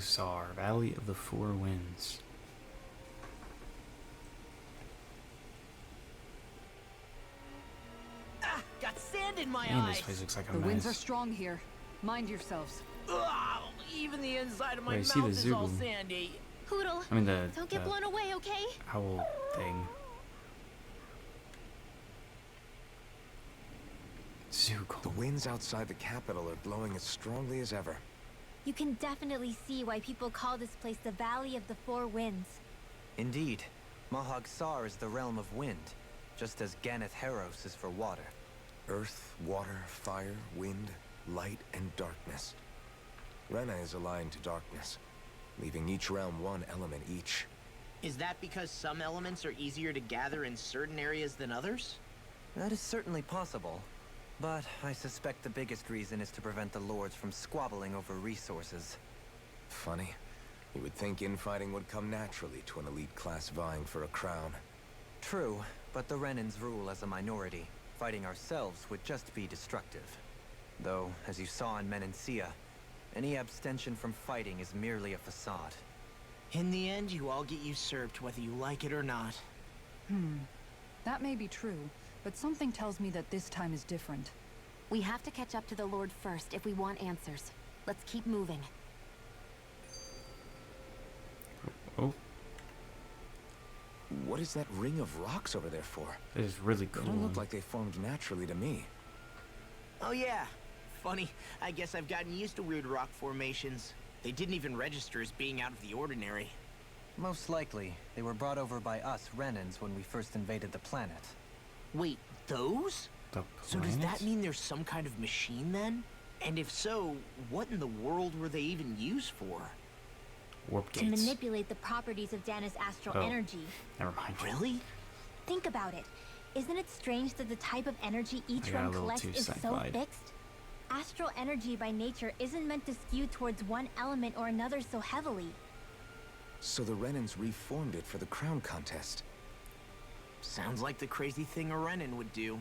Sar, Valley of the Four Winds. Ah, got sand in my Man, eyes. this place looks like a The mess. winds are strong here. Mind yourselves. Ugh, even the inside of my Wait, I see mouth the is all Zoogle. sandy. Hoodle, I mean the don't get blown away, okay? owl thing. The Zoogle. winds outside the capital are blowing as strongly as ever. You can definitely see why people call this place the Valley of the Four Winds. Indeed. Mahag Sar is the realm of wind, just as Ganeth Heros is for water. Earth, water, fire, wind, light, and darkness. Rena is aligned to darkness, leaving each realm one element each. Is that because some elements are easier to gather in certain areas than others? That is certainly possible, but I suspect the biggest reason is to prevent the lords from squabbling over resources. Funny. You would think infighting would come naturally to an elite class vying for a crown. True, but the Renans rule as a minority. Fighting ourselves would just be destructive. Though, as you saw in Menancia, any abstention from fighting is merely a facade. In the end, you all get usurped whether you like it or not. That may be true, but something tells me that this time is different. We have to catch up to the Lord first if we want answers. Let's keep moving. Oh, What is that ring of rocks over there for? it is really They cool. don't look like they formed naturally to me. Oh yeah. Funny, I guess I've gotten used to weird rock formations. They didn't even register as being out of the ordinary. Most likely, they were brought over by us Renans when we first invaded the planet. Wait, those? The So does that planet? mean there's some kind of machine then? And if so, what in the world were they even used for? Warp To gates. manipulate the properties of Dana's astral Oh. energy. Never mind. Really? Think about it. Isn't it strange that the type of energy each I got a realm little collects too is so sci-fi'd. fixed? Astral energy by nature isn't meant to skew towards one element or another so heavily. So the Renans reformed it for the crown contest. Sounds like the crazy thing a Renan would do.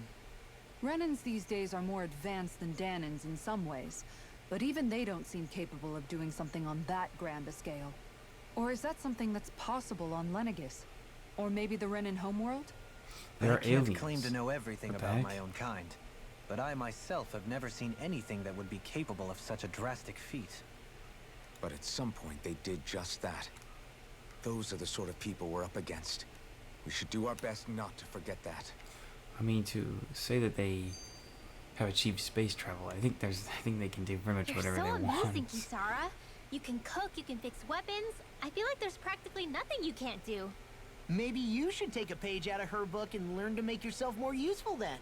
Renans these days are more advanced than Danans in some ways, but even they don't seem capable of doing something on that grand a scale. Or is that something that's possible on Lenegis? Or maybe the Renan homeworld? They're I can't aliens. claim to know everything What the about heck? my own kind, but I myself have never seen anything that would be capable of such a drastic feat. But at some point they did just that. Those are the sort of people we're up against. We should do our best not to forget that. I mean, to say that they have achieved space travel, I think they can do pretty much You're whatever so they amazing, want. Kisara. You can cook, you can fix weapons. I feel like there's practically nothing you can't do. Maybe you should take a page out of her book and learn to make yourself more useful then.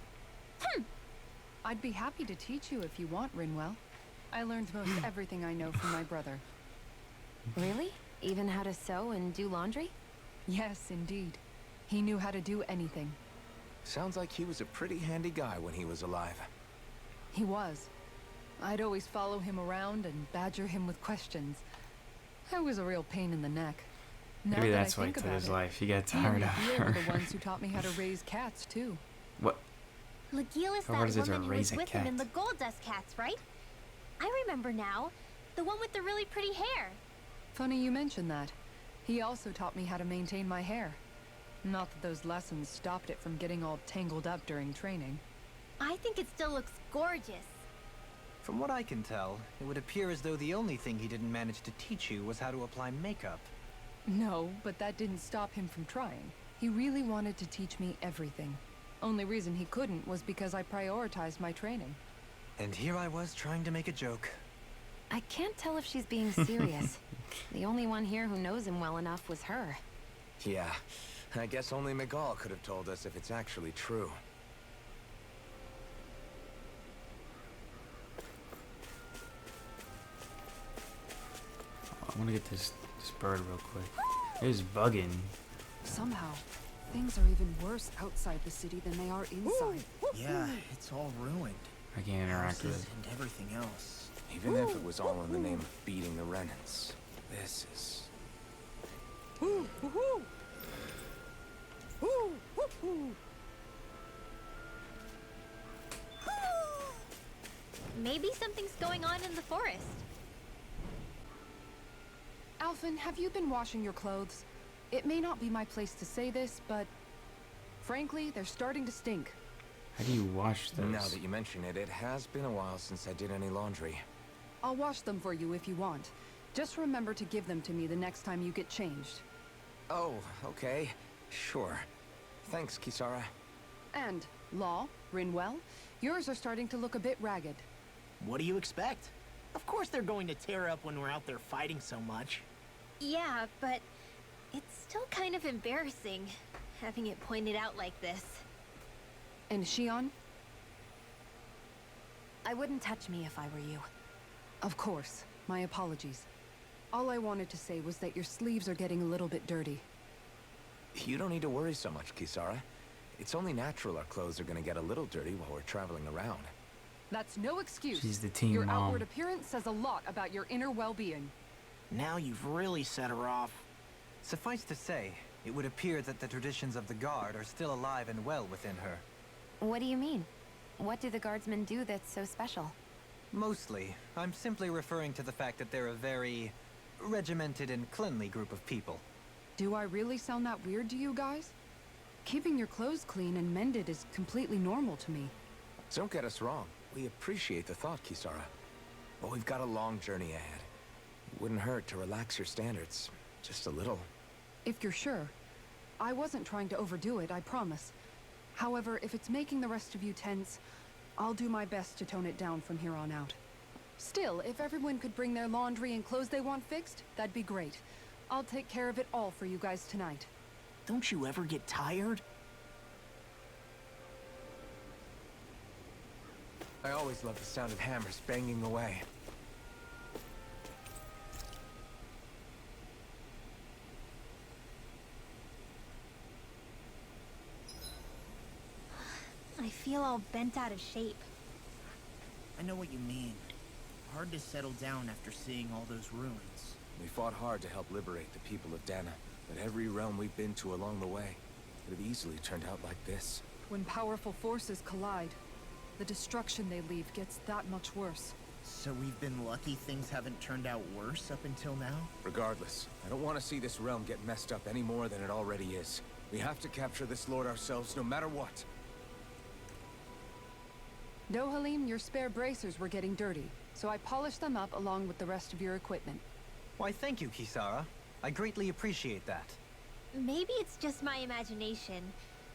I'd be happy to teach you if you want, Rinwell. I learned most everything I know from my brother. Really? Even how to sew and do laundry? Yes, indeed. He knew how to do anything. Sounds like he was a pretty handy guy when he was alive. He was. I'd always follow him around and badger him with questions. I was a real pain in the neck. Now Maybe that that's I why he think took about his it, life. He got he tired and of Legil were her. the ones who taught me how to raise cats, too. What? Legil is How hard is that it to woman who raise was a with him in cat? the Gold Dust Cats, right? I remember now. The one with the really pretty hair. Funny you mention that. He also taught me how to maintain my hair. Not that those lessons stopped it from getting all tangled up during training. I think it still looks gorgeous. From what I can tell, it would appear as though the only thing he didn't manage to teach you was how to apply makeup. No, but that didn't stop him from trying. He really wanted to teach me everything. Only reason he couldn't was because I prioritized my training. And here I was trying to make a joke. I can't tell if she's being serious. The only one here who knows him well enough was her. Yeah, I guess only Miguel could have told us if it's actually true. I want to get this bird real quick. It's bugging. Somehow, things are even worse outside the city than they are inside. Yeah, it's all ruined. I can't interact with Houses it. and everything else. Even if it was all in the name of beating the Renans. This is... Maybe something's going on in the forest. Alphen, have you been washing your clothes? It may not be my place to say this, but frankly, they're starting to stink. How do you wash those? Now that you mention it, it has been a while since I did any laundry. I'll wash them for you if you want. Just remember to give them to me the next time you get changed. Oh, okay. Sure. Thanks, Kisara. And, Law, Rinwell, yours are starting to look a bit ragged. What do you expect? Of course they're going to tear up when we're out there fighting so much. Yeah, but it's still kind of embarrassing, having it pointed out like this. And Shion? I wouldn't touch me if I were you. Of course. My apologies. All I wanted to say was that your sleeves are getting a little bit dirty. You don't need to worry so much, Kisara. It's only natural our clothes are gonna get a little dirty while we're traveling around. That's no excuse. She's the team Your mom. outward appearance says a lot about your inner well-being. Now you've really set her off. Suffice to say, it would appear that the traditions of the Guard are still alive and well within her. What do you mean? What do the guardsmen do that's so special? Mostly, I'm simply referring to the fact that they're a very regimented and cleanly group of people. Do I really sound that weird to you guys? Keeping your clothes clean and mended is completely normal to me. Don't get us wrong. We appreciate the thought, Kisara. But we've got a long journey ahead. It wouldn't hurt to relax your standards. Just a little. If you're sure. I wasn't trying to overdo it, I promise. However, if it's making the rest of you tense, I'll do my best to tone it down from here on out. Still, if everyone could bring their laundry and clothes they want fixed, that'd be great. I'll take care of it all for you guys tonight. Don't you ever get tired? I always love the sound of hammers banging away. I feel all bent out of shape. I know what you mean. Hard to settle down after seeing all those ruins. We fought hard to help liberate the people of Dana, but every realm we've been to along the way could have easily turned out like this. When powerful forces collide, the destruction they leave gets that much worse. So we've been lucky things haven't turned out worse up until now? Regardless, I don't want to see this realm get messed up any more than it already is. We have to capture this lord ourselves, no matter what. Dohalim, your spare bracers were getting dirty, so I polished them up along with the rest of your equipment. Why, thank you, Kisara. I greatly appreciate that. Maybe it's just my imagination,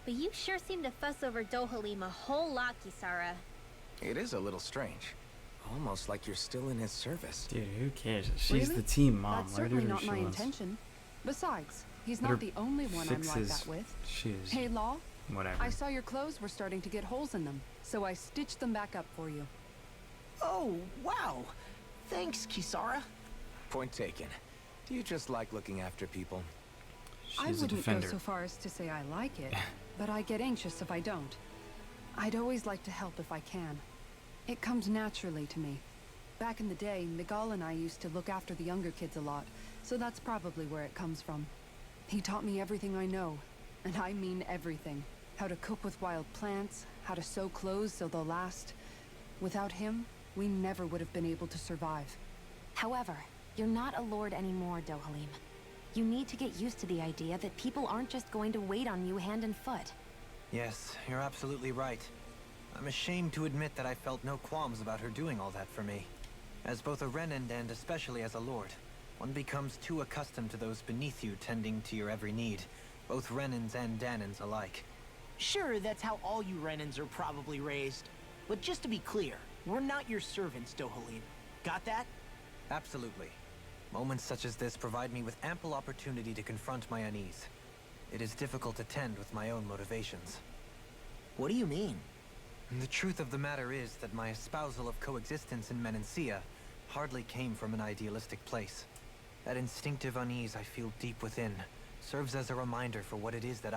but you sure seem to fuss over Dohalim a whole lot, Kisara. It is a little strange. Almost like you're still in his service. Dude, who cares? She's Really? the team mom. That's Let her certainly do not what she my wants. intention. Besides, he's Let not her the only one I'm fix like his that with. shoes. Hey, Law, Whatever. I saw your clothes were starting to get holes in them, so I stitched them back up for you. Oh, wow. Thanks, Kisara. Point taken. Do you just like looking after people? I She's a wouldn't go defender. so far as to say I like it, but I get anxious if I don't. I'd always like to help if I can. It comes naturally to me. Back in the day, Miguel and I used to look after the younger kids a lot, so that's probably where it comes from. He taught me everything I know, and I mean everything. How to cook with wild plants, how to sew clothes so they'll last. Without him, we never would have been able to survive. However, you're not a lord anymore, Dohalim. You need to get used to the idea that people aren't just going to wait on you hand and foot. Yes, you're absolutely right. I'm ashamed to admit that I felt no qualms about her doing all that for me. As both a Renan and especially as a lord, one becomes too accustomed to those beneath you tending to your every need, both Renans and Danans alike. Sure, that's how all you Renans are probably raised. But just to be clear, we're not your servants, Dohalim. Got that? Absolutely. Moments such as this provide me with ample opportunity to confront my unease. It is difficult to tend with my own motivations. What do you mean? The truth of the matter is that my espousal of coexistence in Menancia hardly came from an idealistic place. That instinctive unease I feel deep within serves as a reminder for what it is that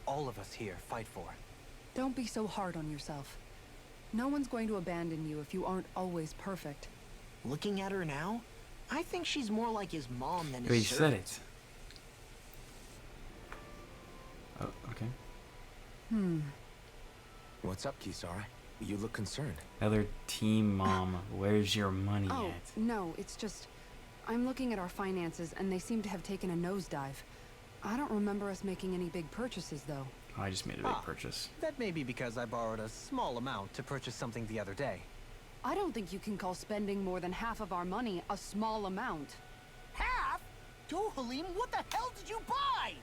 all of us here fight for. Don't be so hard on yourself. No one's going to abandon you if you aren't always perfect. Looking at her now, I think she's more like his mom than Wait, his you said servant. it. Oh, okay. What's up, Kisara? You look concerned. Another team mom. Where's your money Oh, at? no, it's just... I'm looking at our finances, and they seem to have taken a nosedive. I don't remember us making any big purchases, though. Oh, I just made a big purchase. That may be because I borrowed a small amount to purchase something the other day. I don't think you can call spending more than half of our money a small amount. Half? Dohalim, what the hell did you buy?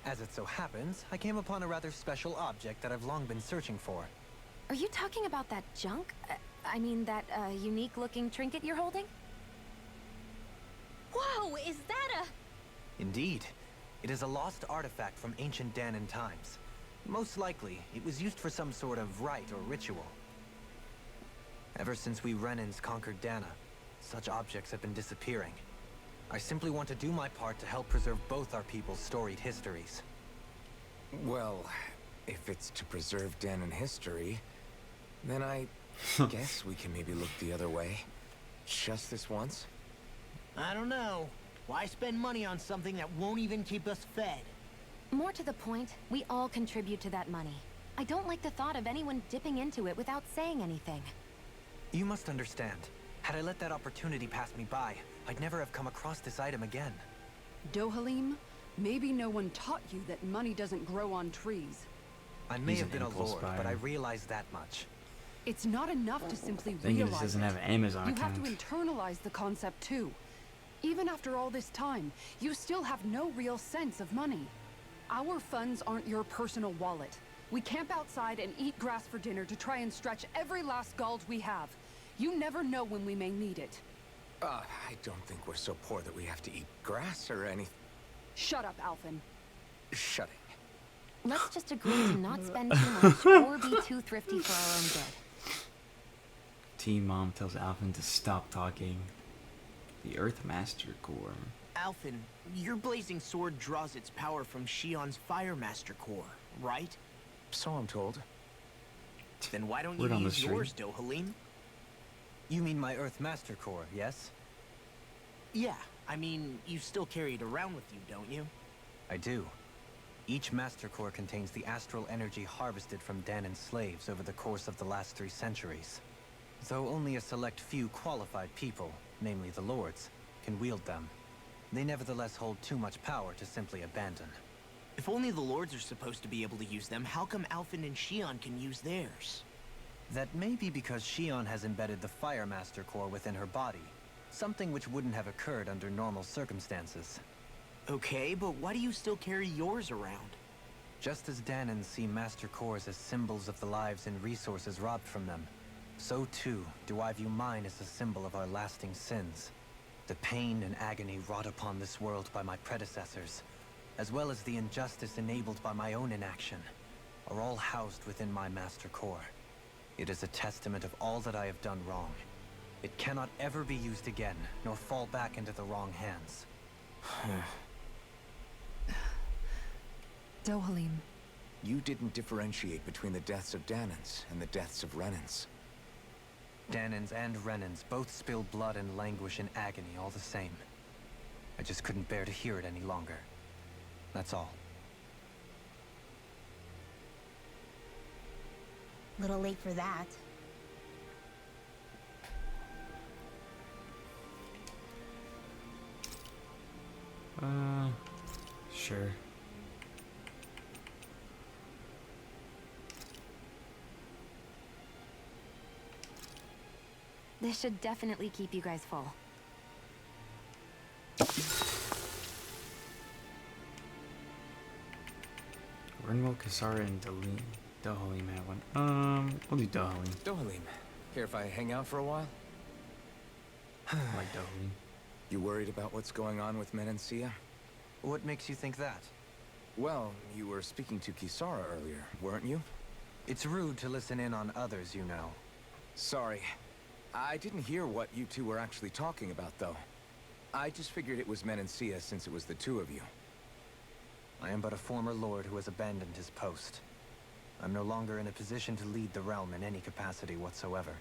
As it so happens, I came upon a rather special object that I've long been searching for. Are you talking about that junk? I mean, that unique-looking trinket you're holding? Whoa, is that a... Indeed. It is a lost artifact from ancient Danan times. Most likely, it was used for some sort of rite or ritual. Ever since we Renans conquered Dana, such objects have been disappearing. I simply want to do my part to help preserve both our people's storied histories. Well, if it's to preserve Danan history, then I guess we can maybe look the other way. Just this once? I don't know. Why spend money on something that won't even keep us fed? More to the point, we all contribute to that money. I don't like the thought of anyone dipping into it without saying anything. You must understand. Had I let that opportunity pass me by, I'd never have come across this item again. Dohalim, maybe no one taught you that money doesn't grow on trees. I may He's have an been a impulse lord, but buyer. I realize that much. It's not enough to simply Thing is, realize doesn't it. have an Amazon You account. have to internalize the concept too. Even after all this time, you still have no real sense of money. Our funds aren't your personal wallet. We camp outside and eat grass for dinner to try and stretch every last gald we have. You never know when we may need it. I don't think we're so poor that we have to eat grass or anything. Shut up, Alphen. Shutting. Let's just agree to not spend too much or be too thrifty for our own good. Teen Mom tells Alvin to stop talking. The Earth Master Core. Alphen, your blazing sword draws its power from Shion's Fire Master core, right? So I'm told. Then why don't you Word on the use street. yours, Dohalim? You mean my Earth Master Core, yes? Yeah, I mean, you still carry it around with you, don't you? I do. Each Master Core contains the astral energy harvested from Danan slaves over the course of the last 3 centuries. Though only a select few qualified people, namely the Lords, can wield them, they nevertheless hold too much power to simply abandon. If only the Lords are supposed to be able to use them, how come Alphen and Shion can use theirs? That may be because Shion has embedded the Fire Master Core within her body, something which wouldn't have occurred under normal circumstances. Okay, but why do you still carry yours around? Just as Danans see Master Cores as symbols of the lives and resources robbed from them, so too do I view mine as a symbol of our lasting sins. The pain and agony wrought upon this world by my predecessors, as well as the injustice enabled by my own inaction, are all housed within my Master Core. It is a testament of all that I have done wrong. It cannot ever be used again, nor fall back into the wrong hands. Dohalim. You didn't differentiate between the deaths of Danans and the deaths of Renans. Danans and Renans both spill blood and languish in agony all the same. I just couldn't bear to hear it any longer. That's all. Little late for that. Sure. This should definitely keep you guys full. Renwell, Kasara, and Dohalim have one. We'll do Dohalim. Dohalim, care if I hang out for a while? I like Dohalim. You worried about what's going on with Menancia? What makes you think that? Well, you were speaking to Kisara earlier, weren't you? It's rude to listen in on others, you know. Sorry. I didn't hear what you two were actually talking about, though. I just figured it was Menancia since it was the two of you. I am but a former lord who has abandoned his post. I'm no longer in a position to lead the realm in any capacity whatsoever.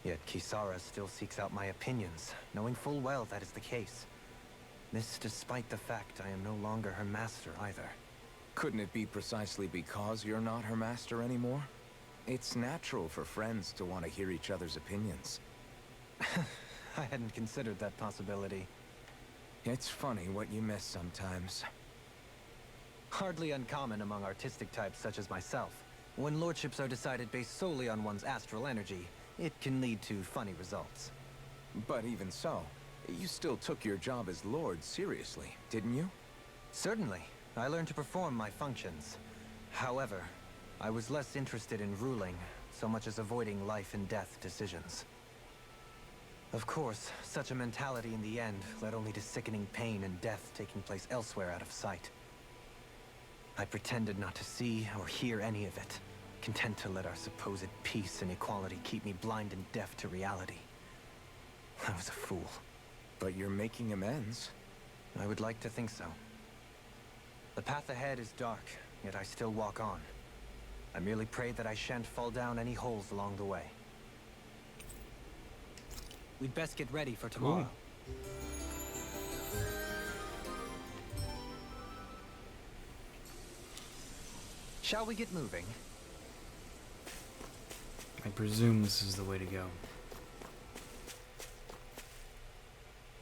Yet Kisara still seeks out my opinions, knowing full well that is the case. This despite the fact I am no longer her master either. Couldn't it be precisely because you're not her master anymore? It's natural for friends to want to hear each other's opinions. I hadn't considered that possibility. It's funny what you miss sometimes. Hardly uncommon among artistic types such as myself. When lordships are decided based solely on one's astral energy, it can lead to funny results. But even so, you still took your job as Lord seriously, didn't you? Certainly. I learned to perform my functions. However, I was less interested in ruling, so much as avoiding life and death decisions. Of course, such a mentality in the end led only to sickening pain and death taking place elsewhere out of sight. I pretended not to see or hear any of it, content to let our supposed peace and equality keep me blind and deaf to reality. I was a fool. But you're making amends. I would like to think so. The path ahead is dark, yet I still walk on. I merely pray that I shan't fall down any holes along the way. We'd best get ready for tomorrow. Shall we get moving? I presume this is the way to go.